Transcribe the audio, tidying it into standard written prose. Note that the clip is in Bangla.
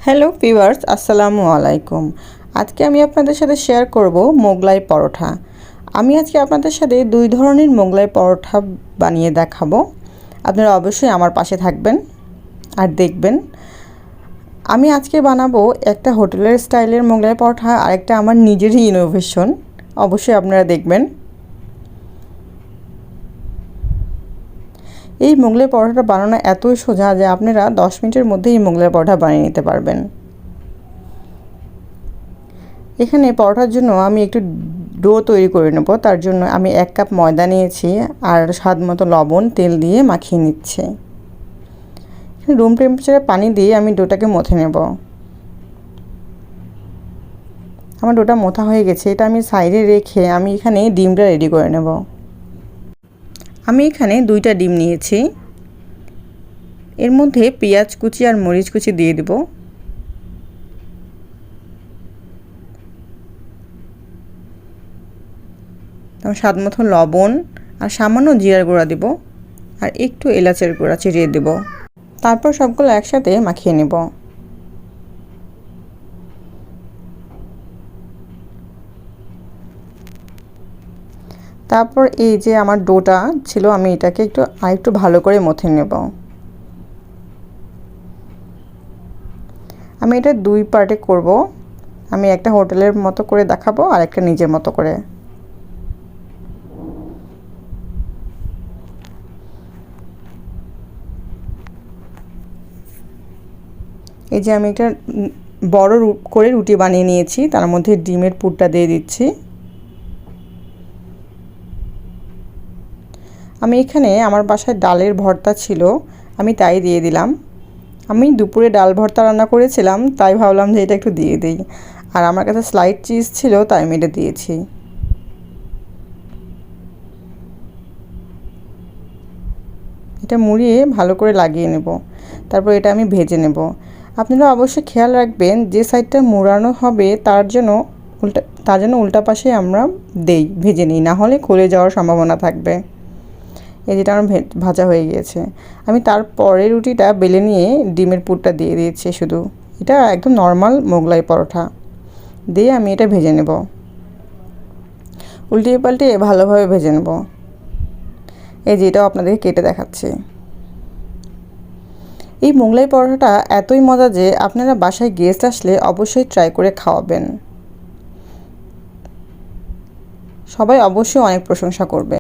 হ্যালো ভিউয়ার্স, আসসালামু আলাইকুম। আজকে আমি আপনাদের সাথে শেয়ার করব মোগলাই পরোটা। আমি আজকে আপনাদের সাথে দুই ধরনের মোগলাই পরোটা বানিয়ে দেখাবো। আপনারা অবশ্যই আমার পাশে থাকবেন আর দেখবেন। আমি আজকে বানাবো একটা হোটেলের স্টাইলের মোগলাই পরোটা আর একটা আমার নিজেরই ইনোভেশন। অবশ্যই আপনারা দেখবেন। এই মোগলাই পরোটাটা বানানো এতই সোজা যে আপনারা 10 মিনিটের মধ্যেই এই মোগলাই পরোটা বানিয়ে নিতে পারবেন। এখানে পরোটার জন্য আমি একটু ডো তৈরি করে নেব। তার জন্য আমি 1 কাপ ময়দা নিয়েছি আর স্বাদ মতো লবণ তেল দিয়ে মাখিয়ে নিচ্ছি। রুম টেম্পারেচারে পানি দিয়ে আমি ডোটাকে মথে নেব। আমার ডোটা মথা হয়ে গেছে, এটা আমি সাইডে রেখে আমি এখানে ডিমটা রেডি করে নেব। আমি এখানে 2টা ডিম নিয়েছি। এর মধ্যে পেঁয়াজ কুচি আর মরিচ কুচি দিয়ে দেব। স্বাদ মতো লবণ আর সামান্য জিরার গুঁড়া দেব আর একটু এলাচের গুঁড়া ছিটিয়ে দেব। তারপর সবগুলো একসাথে মাখিয়ে নেব। তারপর এই যে আমার ডোটা ছিল, আমি এটাকে আরেকটু ভালো করে মথে নেব। আমি এটা 2 পার্টে করব। আমি একটা হোটেলের মতো করে দেখাবো আর একটা নিজের মতো করে। এই যে আমি একটা বড় করে রুটি বানিয়ে নিয়েছি, তার মধ্যে ডিমের পুরটা দিয়ে দিচ্ছি। আমি এখানে আমার বাসায় ডালের ভর্তা ছিল, আমি তাই দিয়ে দিলাম। আমি দুপুরে ডাল ভর্তা রান্না করেছিলাম, তাই ভাবলাম যে এটা একটু দিয়ে দিই। আর আমার কাছে স্লাইড চিজ ছিল, তাই আমি এটা দিয়েছি। এটা মুড়িয়ে ভালো করে লাগিয়ে নেব। তারপর এটা আমি ভেজে নেব। আপনারা অবশ্যই খেয়াল রাখবেন যে সাইডটা মোড়ানো হবে তার যেন উল্টা পাশে আমরা ভেজে নিই, না হলে খুলে যাওয়ার সম্ভাবনা থাকবে। এই যেটা আমার ভাজা হয়ে গিয়েছে, আমি তারপরে রুটিটা বেলে নিয়ে ডিমের পুরটা দিয়ে দিয়েছি। শুধু এটা একদম নর্মাল মোগলাই পরোটা দিয়ে আমি এটা ভেজে নেব। উল্টিয়ে পাল্টিয়ে ভালোভাবে ভেজে নেব। এই যে এটাও আপনাদের কেটে দেখাচ্ছি। এই মোগলাই পরোটাটা এতই মজা যে আপনারা বাসায় গেস্ট আসলে অবশ্যই ট্রাই করে খাওয়াবেন। সবাই অবশ্যই অনেক প্রশংসা করবে।